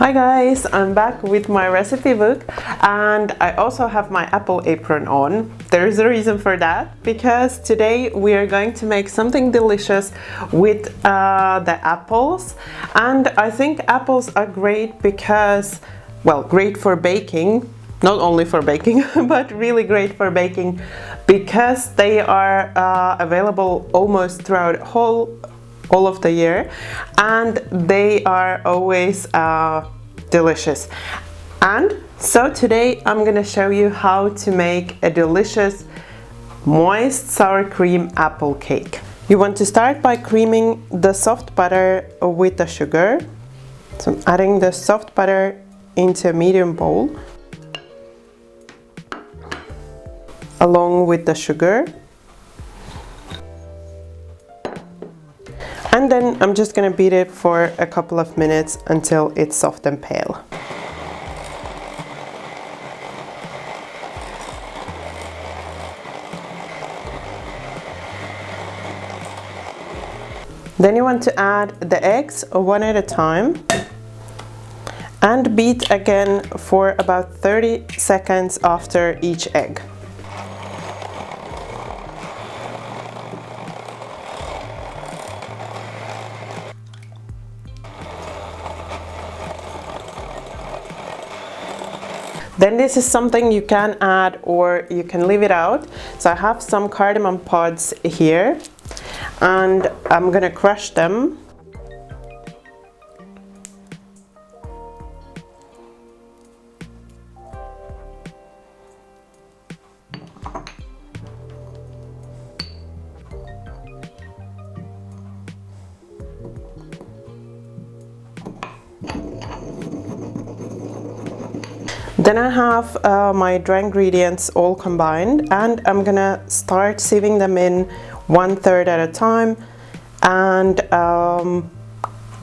Hi guys, I'm back with my recipe book and I also have my apple apron on. There is a reason for that, because today we are going to make something delicious with the apples. And I think apples are great because, well, great for baking, not only for baking, but really great for baking because they are available almost throughout all of the year, and they are always delicious. And so today I'm gonna show you how to make a delicious moist sour cream apple cake. You want to start by creaming the soft butter with the sugar. So I'm adding the soft butter into a medium bowl along with the sugar. And then I'm just going to beat it for a couple of minutes until it's soft and pale. Then you want to add the eggs one at a time and beat again for about 30 seconds after each egg. Then this is something you can add or you can leave it out. So I have some cardamom pods here and I'm gonna crush them. Then I have my dry ingredients all combined, and I'm gonna start sieving them in 1/3 at a time and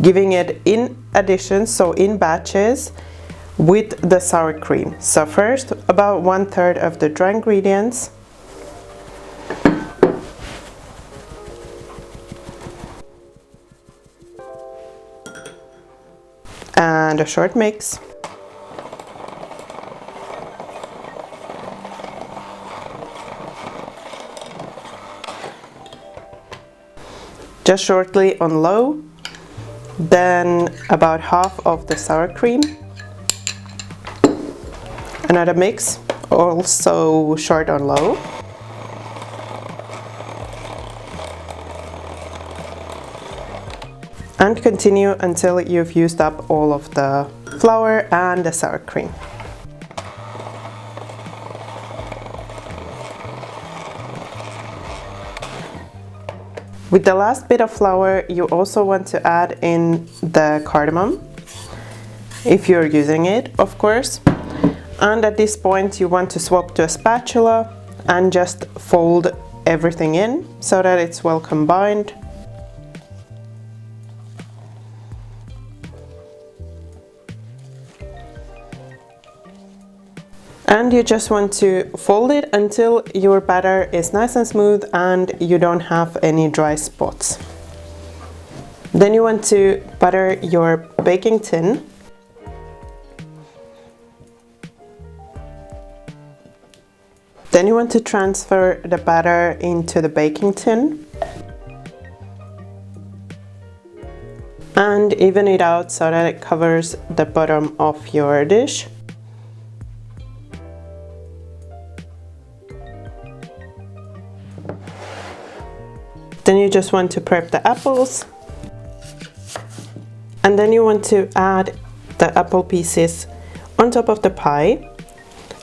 giving it in addition, so in batches, with the sour cream. So first about 1/3 of the dry ingredients, and a short mix. Just shortly on low, then about half of the sour cream, another mix, also short on low, and continue until you've used up all of the flour and the sour cream. With the last bit of flour, you also want to add in the cardamom, if you're using it, of course. And at this point, you want to swap to a spatula and just fold everything in so that it's well combined. And you just want to fold it until your batter is nice and smooth and you don't have any dry spots. Then you want to butter your baking tin. Then you want to transfer the batter into the baking tin and even it out so that it covers the bottom of your dish. Then you just want to prep the apples, and then you want to add the apple pieces on top of the pie,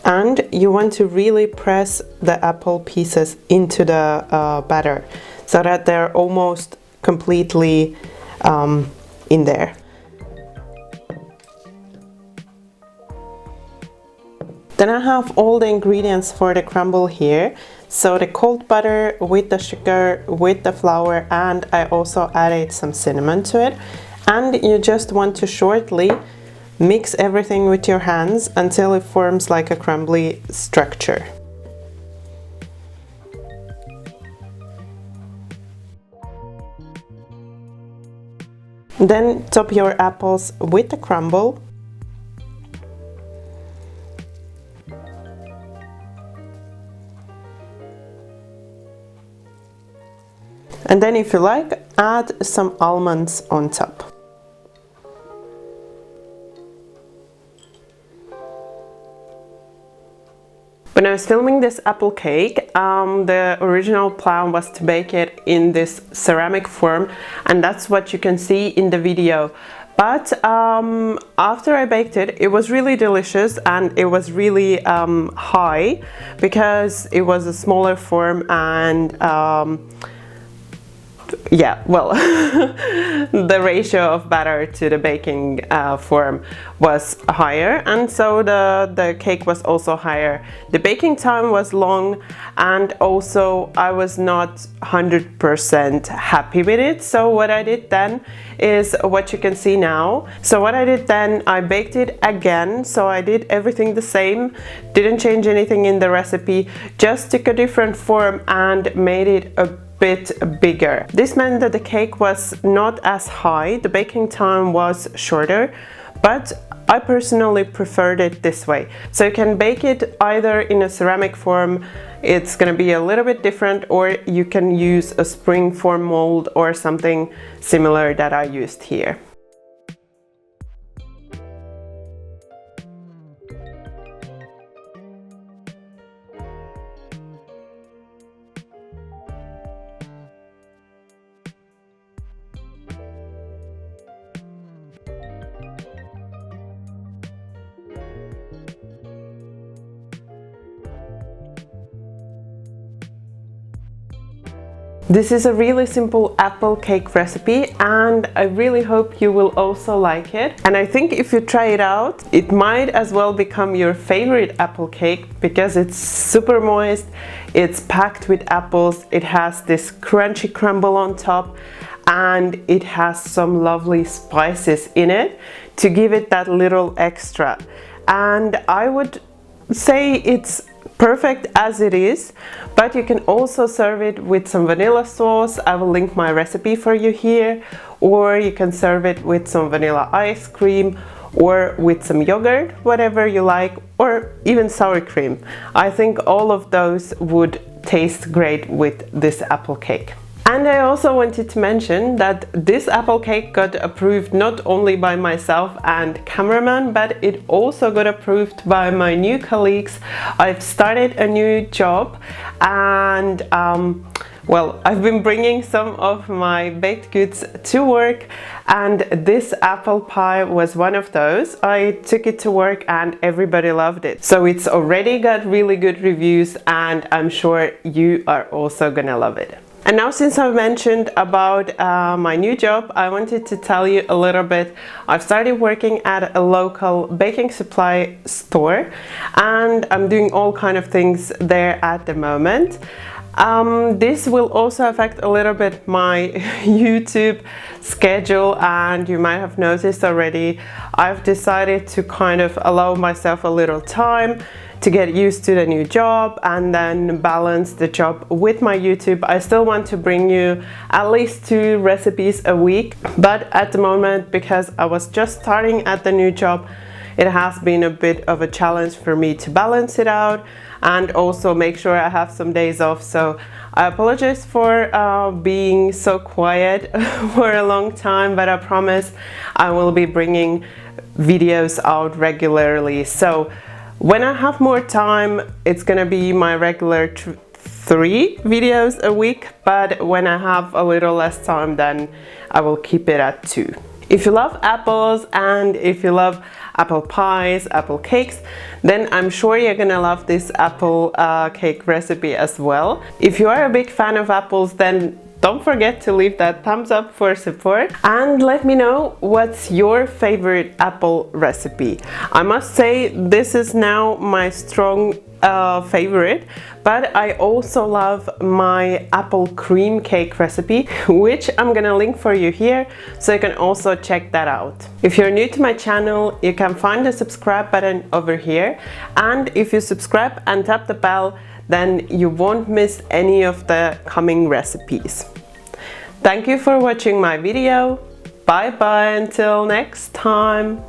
and you want to really press the apple pieces into the batter so that they're almost completely in there. Then I have all the ingredients for the crumble here. So the cold butter with the sugar, with the flour, and I also added some cinnamon to it. And you just want to shortly mix everything with your hands until it forms like a crumbly structure. Then top your apples with the crumble And then if you like, add some almonds on top. When I was filming this apple cake, the original plan was to bake it in this ceramic form, and that's what you can see in the video. But after I baked it, it was really delicious, and it was really high because it was a smaller form, and yeah, well, the ratio of batter to the baking form was higher, and so the cake was also higher. The baking time was long, and also I was not 100% happy with it. So what I did then is what you can see now. So what I did then, I baked it again. So I did everything the same, didn't change anything in the recipe, just took a different form and made it a bit bigger. This meant that the cake was not as high, the baking time was shorter, but I personally preferred it this way. So you can bake it either in a ceramic form, it's gonna be a little bit different, or you can use a spring form mold or something similar that I used here. This is a really simple apple cake recipe, and I really hope you will also like it. And I think if you try it out, it might as well become your favorite apple cake because it's super moist, it's packed with apples, it has this crunchy crumble on top, and it has some lovely spices in it to give it that little extra. And I would say it's perfect as it is, but you can also serve it with some vanilla sauce. I will link my recipe for you here, or you can serve it with some vanilla ice cream or with some yogurt, whatever you like, or even sour cream. I think all of those would taste great with this apple cake. And I also wanted to mention that this apple cake got approved not only by myself and cameraman, but it also got approved by my new colleagues. I've started a new job, and well, I've been bringing some of my baked goods to work, and this apple pie was one of those. I took it to work and everybody loved it. So it's already got really good reviews, and I'm sure you are also gonna love it. And now, since I've mentioned about my new job, I wanted to tell you a little bit. I've started working at a local baking supply store, and I'm doing all kind of things there at the moment. This will also affect a little bit my YouTube schedule, and you might have noticed already I've decided to kind of allow myself a little time to get used to the new job and then balance the job with my YouTube. I still want to bring you at least 2 recipes a week, but at the moment, because I was just starting at the new job, it has been a bit of a challenge for me to balance it out and also make sure I have some days off. So I apologize for being so quiet for a long time, but I promise I will be bringing videos out regularly. So when I have more time, it's gonna be my regular 3 videos a week, but when I have a little less time, then I will keep it at 2. If you love apples and if you love apple pies, apple cakes, then I'm sure you're gonna love this apple cake recipe as well. If you are a big fan of apples, then don't forget to leave that thumbs up for support, and let me know what's your favorite apple recipe. I must say this is now my strong favorite, but I also love my apple cream cake recipe, which I'm gonna link for you here, so you can also check that out. If you're new to my channel, you can find the subscribe button over here, and if you subscribe and tap the bell, then you won't miss any of the coming recipes. Thank you for watching my video. Bye bye until next time.